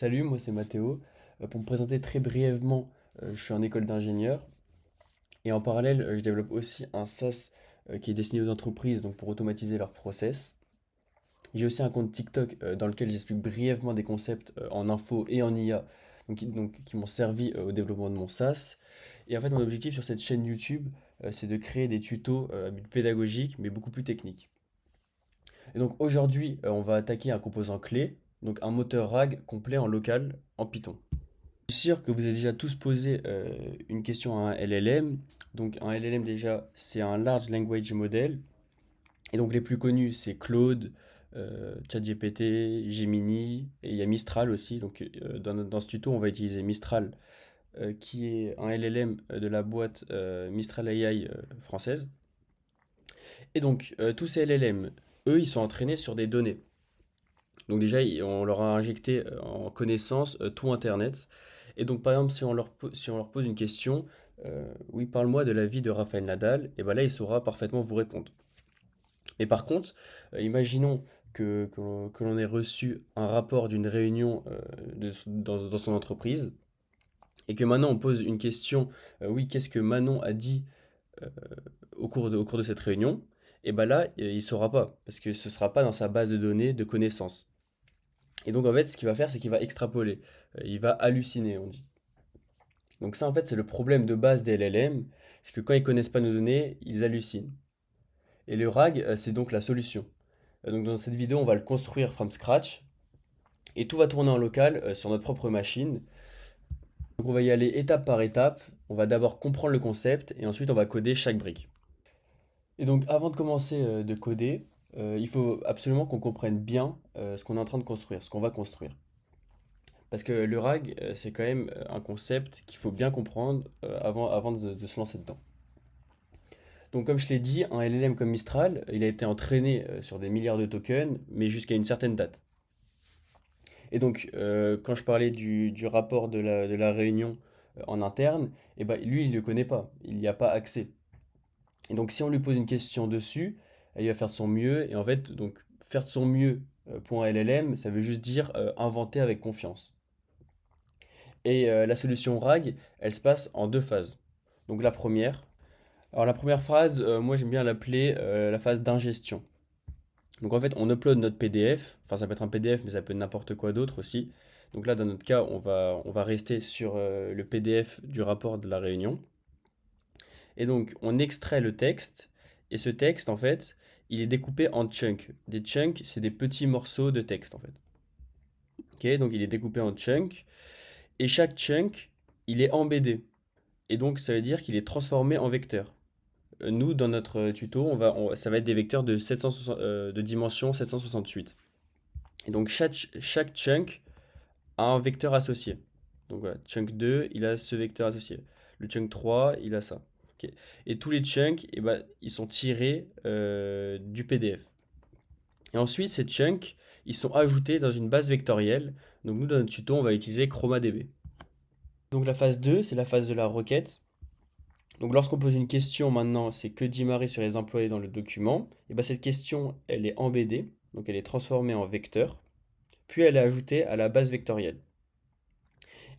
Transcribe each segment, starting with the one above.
Salut, moi c'est Mathéo. Pour me présenter très brièvement, je suis en école d'ingénieur et en parallèle, je développe aussi un SaaS qui est destiné aux entreprises, donc pour automatiser leurs process. J'ai aussi un compte TikTok dans lequel j'explique brièvement des concepts en info et en IA, qui m'ont servi au développement de mon SaaS. Et en fait, mon objectif sur cette chaîne YouTube, c'est de créer des tutos à but pédagogique, mais beaucoup plus techniques. Et donc aujourd'hui, on va attaquer un composant clé, donc un moteur RAG complet en local en Python. Je suis sûr que vous avez déjà tous posé une question à un LLM. Donc un LLM déjà, c'est un Large Language Model. Et donc les plus connus, c'est Claude, ChatGPT, Gemini, et il y a Mistral aussi. Donc dans ce tuto, on va utiliser Mistral, qui est un LLM de la boîte Mistral AI française. Et donc tous ces LLM, eux, ils sont entraînés sur des données. Donc déjà, on leur a injecté en connaissance tout Internet. Et donc par exemple, si on leur pose une question, oui, parle-moi de la vie de Rafael Nadal, et ben là, il saura parfaitement vous répondre. Mais par contre, imaginons que l'on ait reçu un rapport d'une réunion dans son entreprise, et que maintenant on pose une question, oui, qu'est-ce que Manon a dit euh, au cours de cette réunion? Et ben là, il ne saura pas, parce que ce ne sera pas dans sa base de données de connaissances. Et donc en fait, ce qu'il va faire, c'est qu'il va extrapoler. Il va halluciner, on dit. Donc ça, en fait, c'est le problème de base des LLM, c'est que quand ils connaissent pas nos données, ils hallucinent. Et le RAG, c'est donc la solution. Donc dans cette vidéo, on va le construire from scratch, et tout va tourner en local sur notre propre machine. Donc on va y aller étape par étape. On va d'abord comprendre le concept, et ensuite on va coder chaque brique. Et donc avant de commencer de coder, il faut absolument qu'on comprenne bien ce qu'on est en train de construire, ce qu'on va construire. Parce que le RAG, c'est quand même un concept qu'il faut bien comprendre avant de se lancer dedans. Donc comme je l'ai dit, un LLM comme Mistral, il a été entraîné sur des milliards de tokens, mais jusqu'à une certaine date. Et donc quand je parlais du rapport de la réunion en interne, eh ben, lui, il ne le connaît pas, il n'y a pas accès. Et donc si on lui pose une question dessus, il va faire de son mieux, et en fait, donc faire de son mieux pour un LLM, ça veut juste dire inventer avec confiance. Et la solution RAG, elle se passe en deux phases. Donc la première. Alors la première phase, moi j'aime bien l'appeler la phase d'ingestion. Donc en fait, on upload notre PDF. Enfin, ça peut être un PDF, mais ça peut être n'importe quoi d'autre aussi. Donc là, dans notre cas, on va rester sur le PDF du rapport de la réunion. Et donc, on extrait le texte. Et ce texte, en fait, il est découpé en chunks. Des chunks, c'est des petits morceaux de texte, en fait. Ok, donc il est découpé en chunks. Et chaque chunk, il est embeddé. Et donc, ça veut dire qu'il est transformé en vecteur. Nous, dans notre tuto, ça va être des vecteurs de, 760 de dimension 768. Et donc, chaque chunk a un vecteur associé. Donc voilà, chunk 2, il a ce vecteur associé. Le chunk 3, il a ça. Ok. Et tous les chunks, eh ben, ils sont tirés du PDF. Et ensuite, ces chunks, ils sont ajoutés dans une base vectorielle. Donc nous, dans notre tuto, on va utiliser ChromaDB. Donc la phase 2, c'est la phase de la requête. Donc lorsqu'on pose une question maintenant, c'est que dit Marie sur les employés dans le document, et ben cette question, elle est embeddée, donc elle est transformée en vecteur, puis elle est ajoutée à la base vectorielle.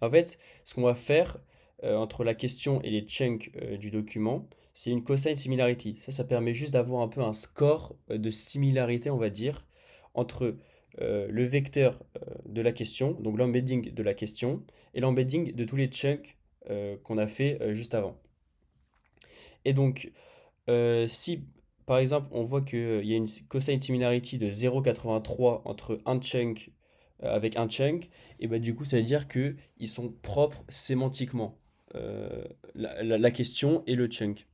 En fait, ce qu'on va faire entre la question et les chunks du document, c'est une cosine similarity. Ça permet juste d'avoir un peu un score de similarité, on va dire, entre le vecteur de la question, donc l'embedding de la question, et l'embedding de tous les chunks qu'on a fait juste avant. Et donc, si par exemple on voit qu'il y a une cosine similarity de 0,83 entre un chunk avec un chunk, et bah du coup ça veut dire que ils sont propres sémantiquement, la question et le chunk.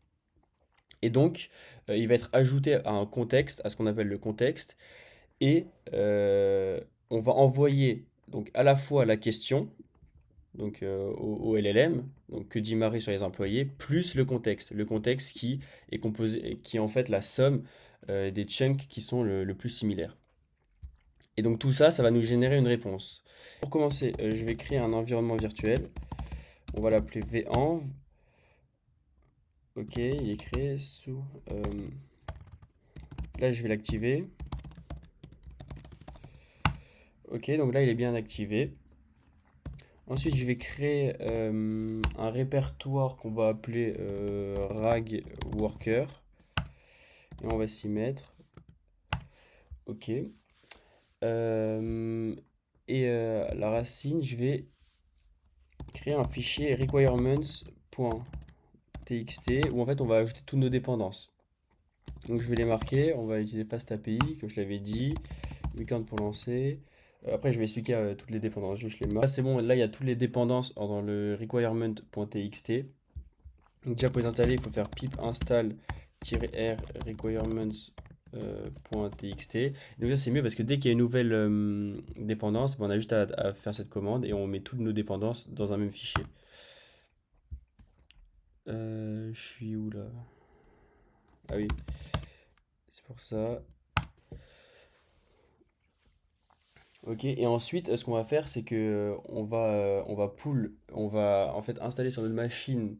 Et donc il va être ajouté à un contexte, à ce qu'on appelle le contexte, et on va envoyer donc à la fois la question donc au LLM, donc que dit Marie sur les employés, plus le contexte qui est composé, qui est en fait la somme des chunks qui sont le plus similaires. Et donc tout ça, ça va nous générer une réponse. Pour commencer, je vais créer un environnement virtuel. On va l'appeler venv. Ok, il est créé sous. Là, je vais l'activer. Ok, donc là, il est bien activé. Ensuite, je vais créer un répertoire qu'on va appeler rag worker. Et on va s'y mettre. Ok. Euh, la racine, je vais créer un fichier requirements.txt où en fait on va ajouter toutes nos dépendances. Donc je vais les marquer, on va utiliser Fast API, comme je l'avais dit, weekend pour lancer. Après je vais expliquer toutes les dépendances, juste les marque. Là c'est bon, là il y a toutes les dépendances dans le requirement.txt. Donc déjà pour les installer, il faut faire pip install-r requirements.txt. Donc ça c'est mieux parce que dès qu'il y a une nouvelle dépendance, ben, on a juste à faire cette commande et on met toutes nos dépendances dans un même fichier. Je suis où là? Ah oui, c'est pour ça. Ok, et ensuite, ce qu'on va faire, c'est que on va pull, on va en fait installer sur notre machine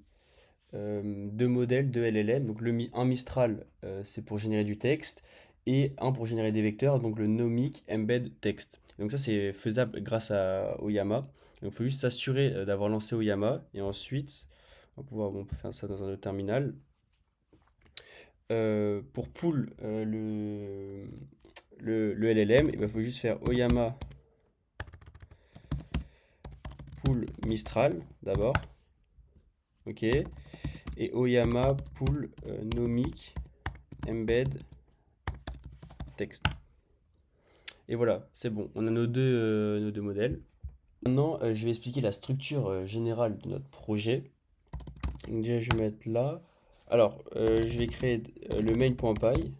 deux modèles, deux LLM. Donc un Mistral, c'est pour générer du texte, et un pour générer des vecteurs, donc le Nomic Embed Text. Donc ça, c'est faisable grâce à Oyama. Donc il faut juste s'assurer d'avoir lancé Oyama, et ensuite, on peut faire ça dans un autre terminal. Pour pull le LLM, il faut juste faire Oyama pull Mistral d'abord. Ok. Et Oyama pull Nomic embed text. Et voilà, c'est bon. On a nos deux modèles. Maintenant, je vais expliquer la structure générale de notre projet. Donc déjà, je vais mettre là. Alors, je vais créer le main.py.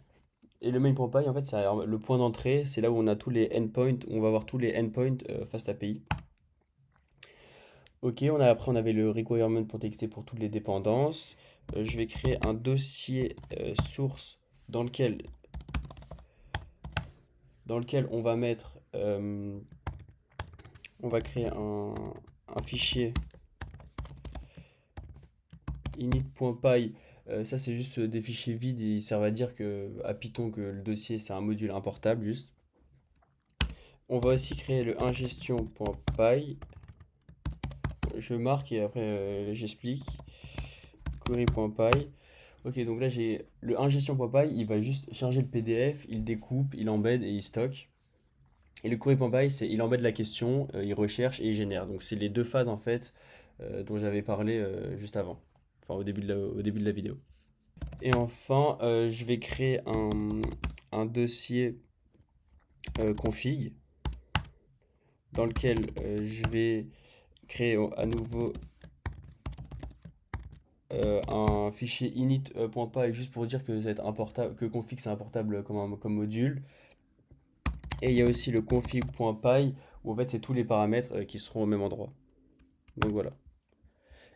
Et le main.py, en fait, c'est le point d'entrée. C'est là où on a tous les endpoints. On va avoir tous les endpoints Fast API. Ok, après on avait le requirement.txt pour toutes les dépendances. Je vais créer un dossier source dans lequel, on va mettre, on va créer un fichier init.py. Ça c'est juste des fichiers vides, ils servent à dire à Python que le dossier c'est un module importable juste. On va aussi créer le ingestion.py. Je marque et après j'explique. Query.py. Ok, donc là j'ai le ingestion.py, il va juste charger le PDF, il découpe, il embed et il stocke. Et le query.py, c'est il embed la question, il recherche et il génère. Donc c'est les deux phases en fait dont j'avais parlé juste avant, enfin au début de la vidéo. Et enfin, je vais créer un dossier config dans lequel je vais créer à nouveau un fichier init.py juste pour dire que ça va être importable, que config c'est importable comme module. Et il y a aussi le config.py où en fait c'est tous les paramètres qui seront au même endroit. Donc voilà.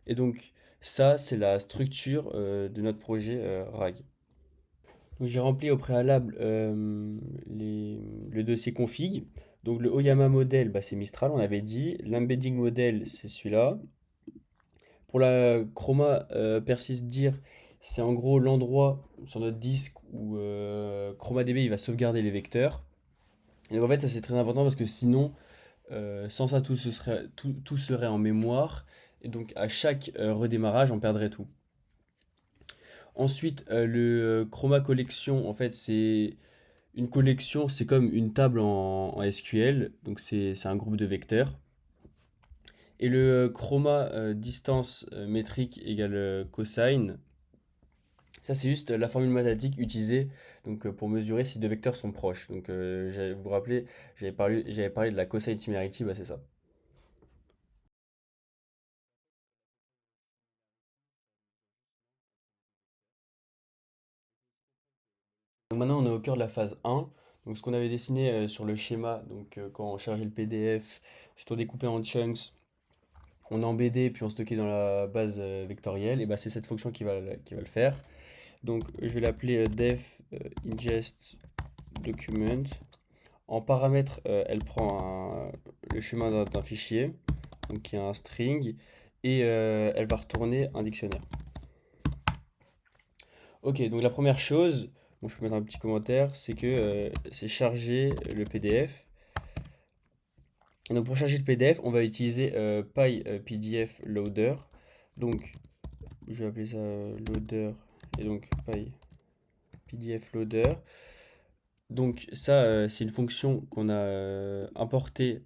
Et donc ça c'est la structure de notre projet RAG. Donc j'ai rempli au préalable le dossier config. Donc le Oyama model, bah, c'est Mistral, on avait dit. L'embedding model, c'est celui-là. Pour la chroma persist dir, c'est en gros l'endroit sur notre disque où ChromaDB il va sauvegarder les vecteurs. Et donc en fait ça c'est très important parce que sinon, sans ça tout serait en mémoire. Et donc à chaque redémarrage on perdrait tout. Ensuite le chroma collection en fait c'est une collection, c'est comme une table en SQL. Donc c'est un groupe de vecteurs. Et le chroma distance métrique égale cosine. Ça, c'est juste la formule mathématique utilisée donc, pour mesurer si deux vecteurs sont proches. Donc, vous vous rappelez, j'avais parlé de la cosine similarity, bah, c'est ça. Donc maintenant, on est au cœur de la phase 1. Donc, ce qu'on avait dessiné sur le schéma, donc quand on chargeait le PDF, ensuite on découpait en chunks, on embêtait puis on stockait dans la base vectorielle, et bah, c'est cette fonction qui va le faire. Donc, je vais l'appeler def ingest document. En paramètre, elle prend le chemin d'un fichier, donc qui est un string, et elle va retourner un dictionnaire. Ok, donc la première chose, bon, je peux mettre un petit commentaire, c'est que c'est charger le PDF. Et donc pour charger le PDF, on va utiliser PyPDF Loader. Donc je vais appeler ça loader et donc PyPDF Loader. Donc ça, c'est une fonction qu'on a importée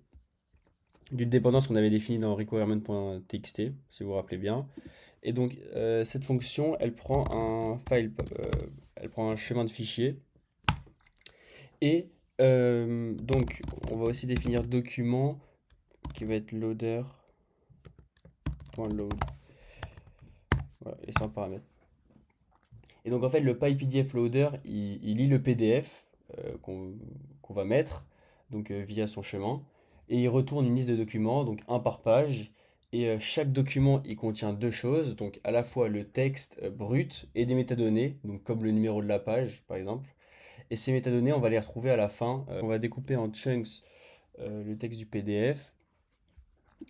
d'une dépendance qu'on avait définie dans requirement.txt, si vous vous rappelez bien. Et donc cette fonction, elle prend un file, elle prend un chemin de fichier. Et donc on va aussi définir document qui va être loader.load. Voilà, et sans paramètre. Et donc en fait le PyPDF loader, il lit le PDF qu'on va mettre donc via son chemin et il retourne une liste de documents, donc un par page. Et chaque document il contient deux choses, donc à la fois le texte brut et des métadonnées, donc comme le numéro de la page par exemple. Et ces métadonnées, on va les retrouver à la fin. On va découper en chunks le texte du PDF.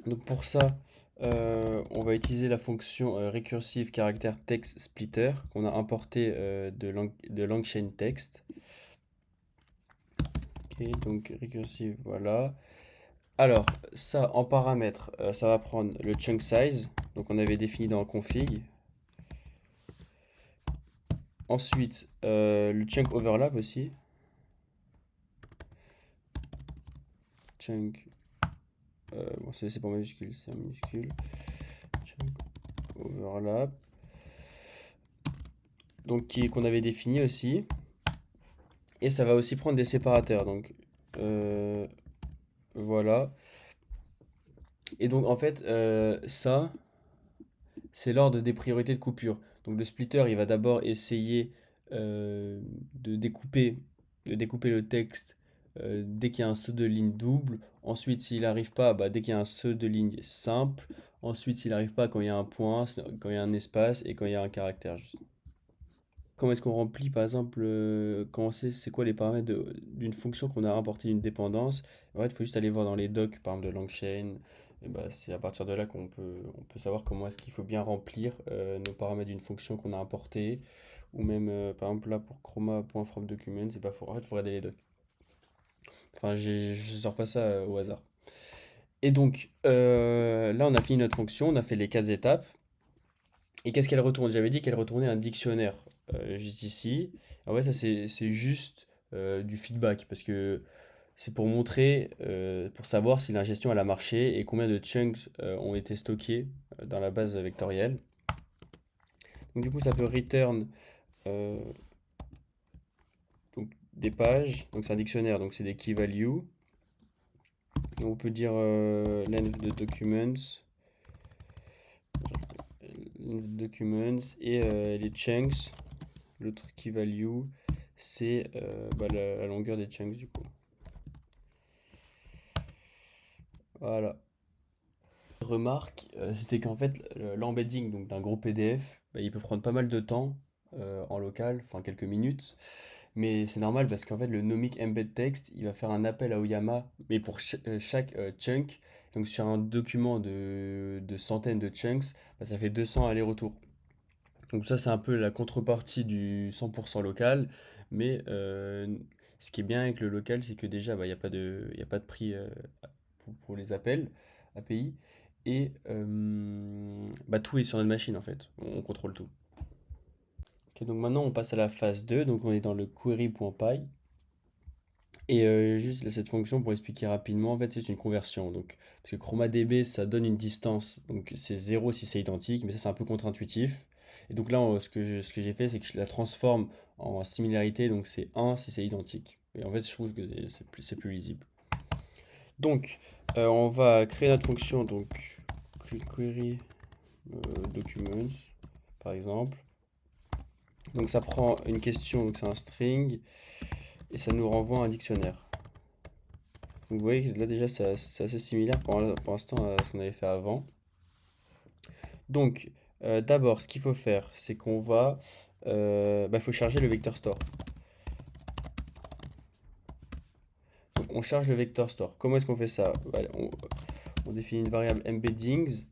Donc pour ça, on va utiliser la fonction recursive character text splitter qu'on a importé de LangChain text. Ok, donc recursive, voilà. Alors, ça en paramètres, ça va prendre le chunk size, donc on avait défini dans config. Ensuite, le chunk overlap aussi. Chunk, bon, c'est pas majuscule, c'est en minuscule. Chunk overlap. Donc qu'on avait défini aussi. Et ça va aussi prendre des séparateurs. Donc voilà. Et donc en fait, ça, c'est l'ordre des priorités de coupure. Donc le splitter, il va d'abord essayer de découper le texte dès qu'il y a un saut de ligne double. Ensuite, s'il n'arrive pas, bah, dès qu'il y a un saut de ligne simple. Ensuite, s'il n'arrive pas, quand il y a un point, quand il y a un espace et quand il y a un caractère. Comment est-ce qu'on remplit, par exemple, quand on sait c'est quoi les paramètres d'une fonction qu'on a importé d'une dépendance? En fait, il faut juste aller voir dans les docs, par exemple, de LangChain. Et bah, c'est à partir de là qu'on peut savoir comment est-ce qu'il faut bien remplir nos paramètres d'une fonction qu'on a importée. Ou même, par exemple, là, pour chroma.fromDocument, c'est pas faux. En fait, il faut regarder les docs. Enfin, je sors pas ça au hasard. Et donc, là, on a fini notre fonction, on a fait les quatre étapes. Et qu'est-ce qu'elle retourne? J'avais dit qu'elle retournait un dictionnaire juste ici. En fait, ça c'est juste du feedback parce que c'est pour montrer, pour savoir si l'ingestion elle a marché et combien de chunks ont été stockés dans la base vectorielle. Donc du coup, ça peut return euh, donc, des pages. Donc c'est un dictionnaire, donc c'est des key values. Donc, on peut dire length de documents et les chunks. L'autre key value, c'est bah, la longueur des chunks du coup. Voilà. Remarque, c'était qu'en fait, l'embedding donc d'un gros PDF, bah, il peut prendre pas mal de temps en local, enfin quelques minutes. Mais c'est normal parce qu'en fait, le nomic embed text, il va faire un appel à Oyama, mais pour chaque chunk. Donc sur un document de centaines de chunks, bah, ça fait 200 allers-retours. Donc ça, c'est un peu la contrepartie du 100% local. Mais ce qui est bien avec le local, c'est que déjà, bah, il y a pas de prix pour les appels API. Et bah, tout est sur notre machine en fait. On contrôle tout. Ok, donc maintenant, on passe à la phase 2. Donc on est dans le query.py. Et juste là, cette fonction, pour expliquer rapidement, en fait, c'est une conversion. Donc, parce que ChromaDB, ça donne une distance. Donc, c'est 0 si c'est identique, mais ça, c'est un peu contre-intuitif. Et donc là, ce que j'ai fait, c'est que je la transforme en similarité. Donc, c'est 1 si c'est identique. Et en fait, je trouve que c'est plus lisible. Donc, on va créer notre fonction. Donc, query documents, par exemple. Donc, ça prend une question, donc c'est un string. Et ça nous renvoie un dictionnaire. Donc vous voyez que là déjà c'est assez similaire pour l'instant à ce qu'on avait fait avant. Donc d'abord ce qu'il faut faire c'est qu'on va il faut charger le vector store. Donc on charge le vector store. Comment est-ce qu'on fait ça? On définit une variable embeddings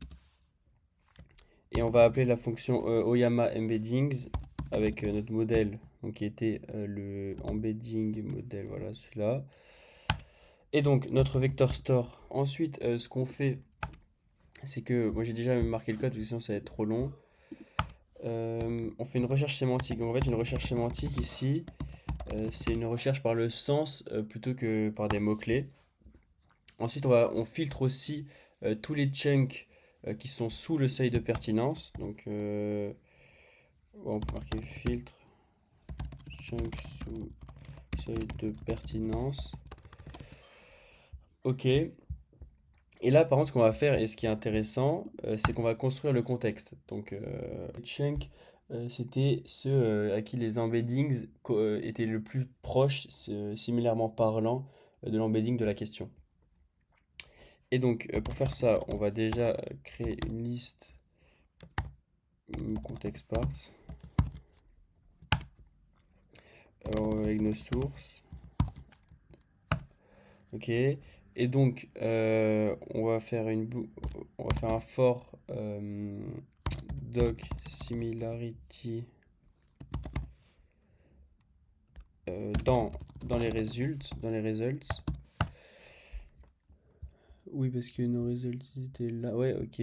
et on va appeler la fonction oyama embeddings avec notre modèle donc qui était le embedding modèle, voilà celui-là. Et donc notre vector store. Ensuite, ce qu'on fait, c'est que moi j'ai déjà marqué le code, parce que sinon ça va être trop long. On fait une recherche sémantique. Donc, en fait, une recherche sémantique ici, c'est une recherche par le sens plutôt que par des mots-clés. Ensuite, on filtre aussi tous les chunks qui sont sous le seuil de pertinence. Donc, on peut marquer filtre, chunk sous seuil de pertinence. Ok. Et là, par contre, ce qu'on va faire, et ce qui est intéressant, c'est qu'on va construire le contexte. Donc, les chunks, c'était ceux à qui les embeddings étaient le plus proches, similairement parlant, de l'embedding de la question. Et donc, pour faire ça, on va déjà créer une liste context parts avec nos sources. Ok. Et donc, on va faire un for doc similarity dans les results. Oui, parce que nos results étaient là. Ouais, ok.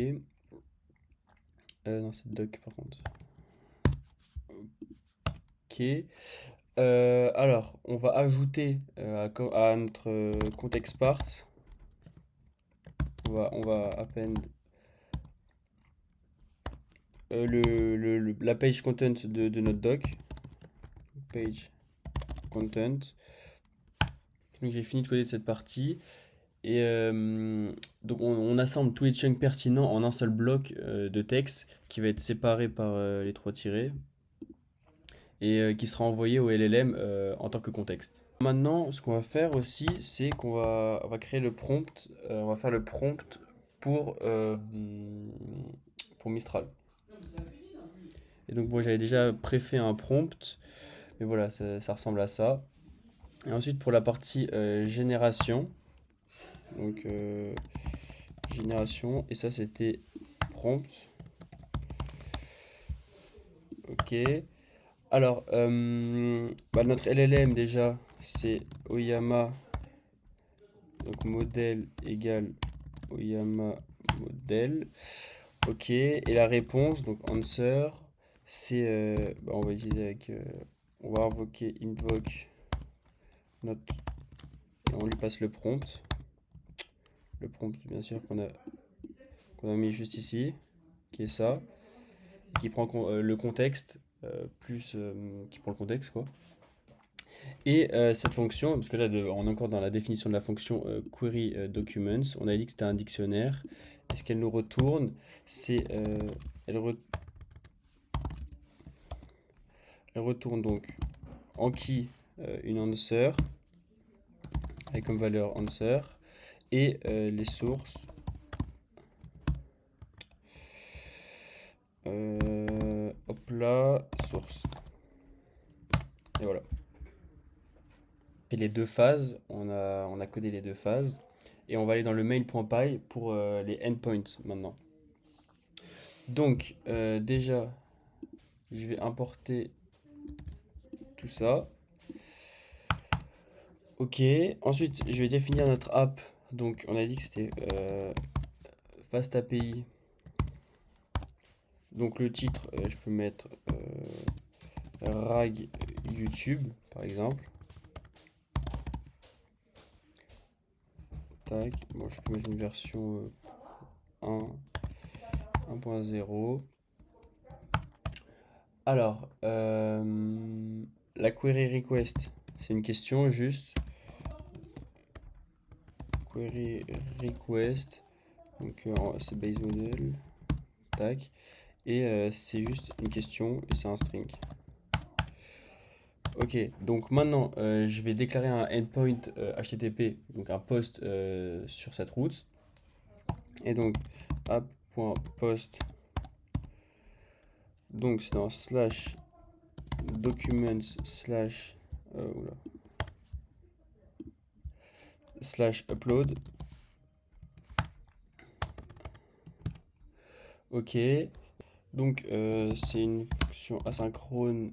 Non, c'est doc par contre. Ok. Alors, on va ajouter à notre context part. On va append la page content de notre doc. Page content. Donc j'ai fini de coder de cette partie. Et donc on assemble tous les chunks pertinents en un seul bloc de texte qui va être séparé par les trois tirets et qui sera envoyé au LLM en tant que contexte. Maintenant, ce qu'on va faire aussi, c'est qu'on va créer le prompt. On va faire le prompt pour, euh, pour Mistral. Et donc, moi, j'avais déjà préfet un prompt, mais voilà, ça ressemble à ça. Et ensuite, pour la partie génération, donc génération, et ça, c'était prompt. Ok. Alors, notre LLM déjà, c'est Oyama, donc modèle égale Oyama modèle. Ok. Et la réponse, donc answer, c'est, on va utiliser on va invoquer invoke notre, et on lui passe le prompt. Le prompt, bien sûr, qu'on a mis juste ici, qui est ça, qui prend le contexte, qui prend le contexte, quoi. Et cette fonction, parce que là, on est encore dans la définition de la fonction query documents, on a dit que c'était un dictionnaire. Et ce qu'elle nous retourne, c'est. Elle retourne donc en key une answer, avec comme valeur answer, et les sources. Hop là, source. Et voilà. Et les deux phases, on a codé les deux phases. Et on va aller dans le main.py pour les endpoints maintenant. Donc, déjà, je vais importer tout ça. Ok. Ensuite, je vais définir notre app. Donc, on a dit que c'était Fast API. Donc, le titre, je peux mettre RAG YouTube, par exemple. Tac. Bon, je peux mettre une version 1.0. Alors, la query request, c'est une question juste. Query request, donc c'est base model, tac, et c'est juste une question et c'est un string. Ok, donc maintenant je vais déclarer un endpoint HTTP, donc un post sur cette route. Et donc app.post, donc c'est dans slash documents slash upload. Ok, donc c'est une fonction asynchrone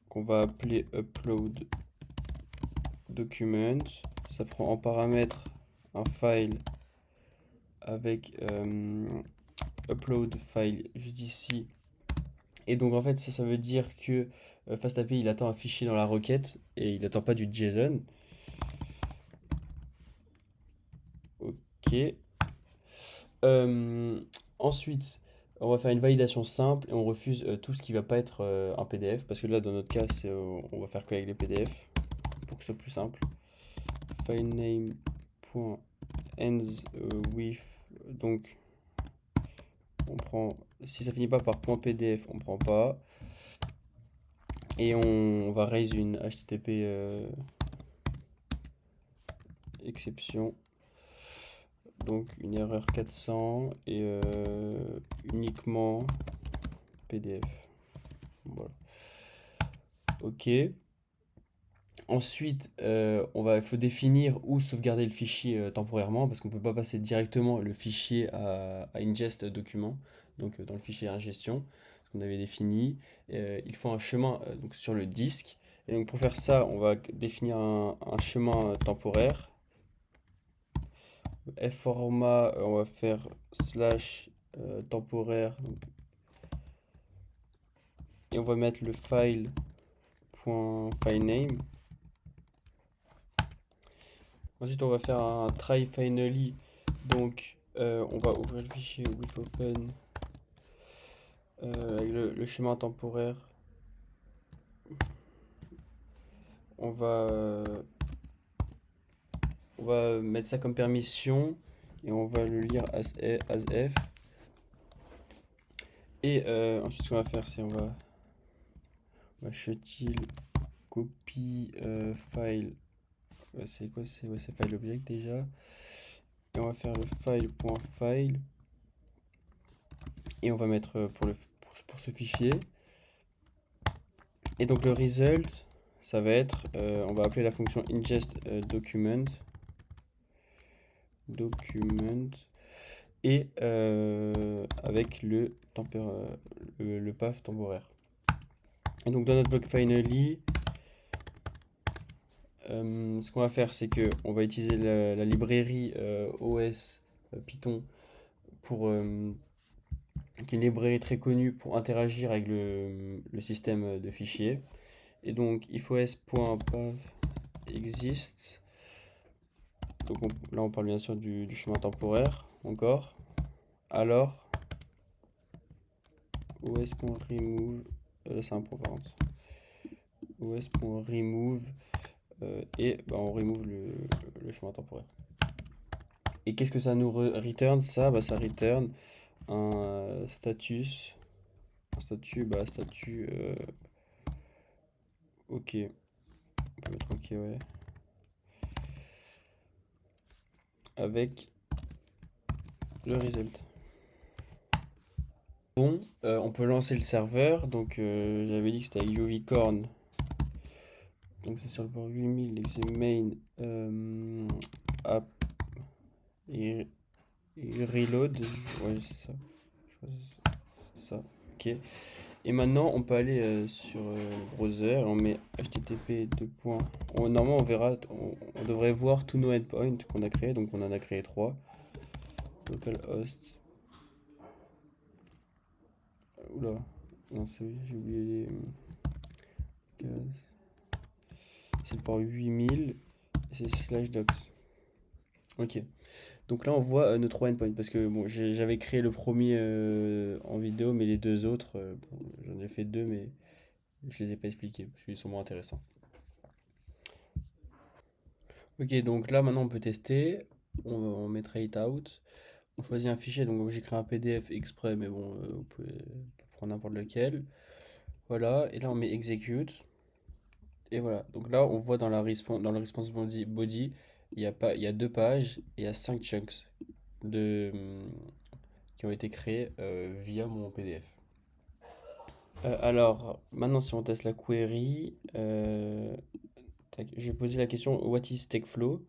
qu'on va appeler upload document. ça prend en paramètre un file avec upload file juste ici. Et donc en fait ça veut dire que FastAPI il attend un fichier dans la requête et il attend pas du JSON. Ok. Ensuite, on va faire une validation simple et on refuse tout ce qui va pas être un PDF parce que là dans notre cas on va faire qu'avec les PDF pour que ce soit plus simple. Filename.ends with, donc on prend, si ça finit pas par .pdf on prend pas, et on va raise une HTTP exception, donc une erreur 400 et uniquement PDF. Voilà. Ok. Ensuite, il faut définir où sauvegarder le fichier temporairement parce qu'on ne peut pas passer directement le fichier à ingest document, donc dans le fichier ingestion, ce qu'on avait défini. Il faut un chemin donc, sur le disque. Et donc pour faire ça, on va définir un chemin temporaire. Format, on va faire slash temporaire. Donc, et on va mettre le file.filename. Ensuite, on va faire un try finally. Donc, on va ouvrir le fichier with open avec le chemin temporaire. On va mettre ça comme permission et on va le lire as f. Et ensuite, ce qu'on va faire, c'est on va shuttle copy file. C'est quoi? C'est file object déjà. Et on va faire le file.file. Et on va mettre pour ce fichier. Et donc le result, ça va être, on va appeler la fonction ingest document. Et avec le path temporaire. Et donc dans notre bloc finally, ce qu'on va faire, c'est que on va utiliser la librairie OS Python pour qui est une librairie très connue pour interagir avec le système de fichiers. Et donc ifos.path exist. Donc là on parle bien sûr du chemin temporaire encore. Alors os.remove, là c'est un point par contre. os.remove et on remove le chemin temporaire. Et qu'est-ce que ça nous return? Ça return un status. Un statut, statut ok. On peut mettre ok, ouais. Avec le result. Bon, on peut lancer le serveur. Donc j'avais dit que c'était avec UVcorn. Donc c'est sur le port 8000 et que c'est main app et reload. Ouais, c'est ça. Je crois que c'est ça. Ok. Et maintenant, on peut aller sur le browser et on met http normalement, on verra, on devrait voir tous nos endpoints qu'on a créés. Donc, on en a créé 3. Localhost. Oula. Non, j'ai oublié les. C'est le port 8000 et c'est /docs. Ok. Donc là, on voit nos 3 endpoints parce que bon, j'avais créé le premier en vidéo, mais les deux autres, j'en ai fait 2, mais je les ai pas expliqués parce qu'ils sont moins intéressants. Ok, donc là maintenant on peut tester. On met it out. On choisit un fichier, donc j'ai créé un PDF exprès, mais bon, vous pouvez prendre n'importe lequel. Voilà, et là on met execute. Et voilà, donc là on voit dans le response body, il y a 2 pages et il y a 5 chunks qui ont été créés via mon PDF. Alors, maintenant si on teste la query, je vais poser la question what is TechFlow?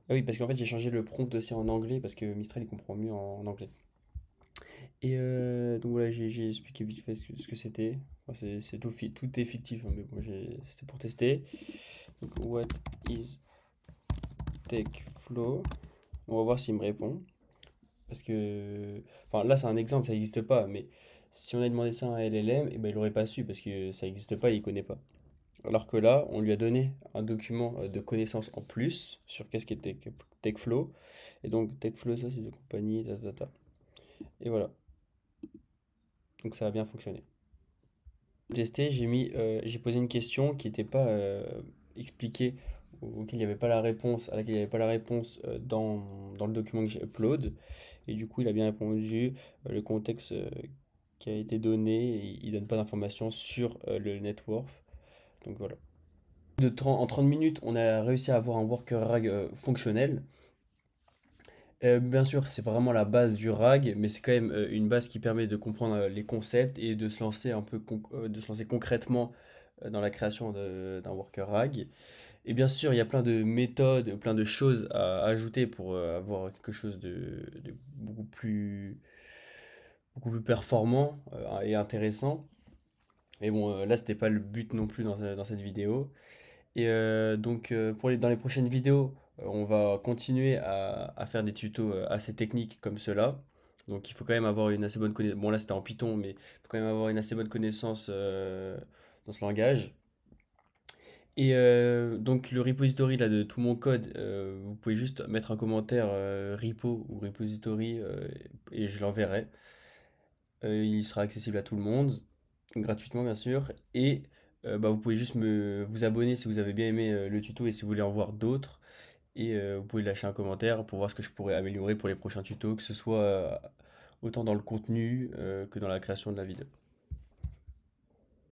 Ah oui, parce qu'en fait j'ai changé le prompt aussi en anglais parce que Mistral il comprend mieux en anglais. Et donc voilà, j'ai expliqué vite fait ce que c'était. Enfin, tout est fictif, hein, mais bon, c'était pour tester. Donc, what is TechFlow. On va voir s'il me répond. Parce que, enfin là c'est un exemple, ça n'existe pas, mais si on a demandé ça à un LLM, eh ben, il n'aurait pas su parce que ça n'existe pas, il ne connaît pas. Alors que là, on lui a donné un document de connaissances en plus sur qu'est-ce qu'est TechFlow. Et donc TechFlow, ça c'est de compagnie, ta, ta, ta. Et voilà, donc ça a bien fonctionné. Pour tester, j'ai posé une question qui n'était pas expliquée, auquel il n'y avait pas la réponse, à laquelle il n'y avait pas la réponse dans le document que j'ai upload. Et du coup, il a bien répondu. Le contexte qui a été donné, il donne pas d'informations sur le net worth. Donc voilà. En 30 minutes, on a réussi à avoir un worker RAG fonctionnel. Bien sûr, c'est vraiment la base du RAG, mais c'est quand même une base qui permet de comprendre les concepts et de se lancer de se lancer concrètement dans la création d'un worker RAG. Et bien sûr, il y a plein de méthodes, plein de choses à ajouter pour avoir quelque chose de beaucoup plus performant et intéressant. Mais bon, là, c'était pas le but non plus dans cette vidéo. Et donc, dans les prochaines vidéos, on va continuer à faire des tutos assez techniques comme cela. Donc, il faut quand même avoir une assez bonne connaissance. Bon, là, c'était en Python, mais il faut quand même avoir une assez bonne connaissance dans ce langage. Et donc, le repository là, de tout mon code, vous pouvez juste mettre un commentaire repo ou repository et je l'enverrai. Il sera accessible à tout le monde, gratuitement bien sûr. Et bah, vous pouvez juste vous abonner si vous avez bien aimé le tuto et si vous voulez en voir d'autres. Et vous pouvez lâcher un commentaire pour voir ce que je pourrais améliorer pour les prochains tutos, que ce soit autant dans le contenu que dans la création de la vidéo.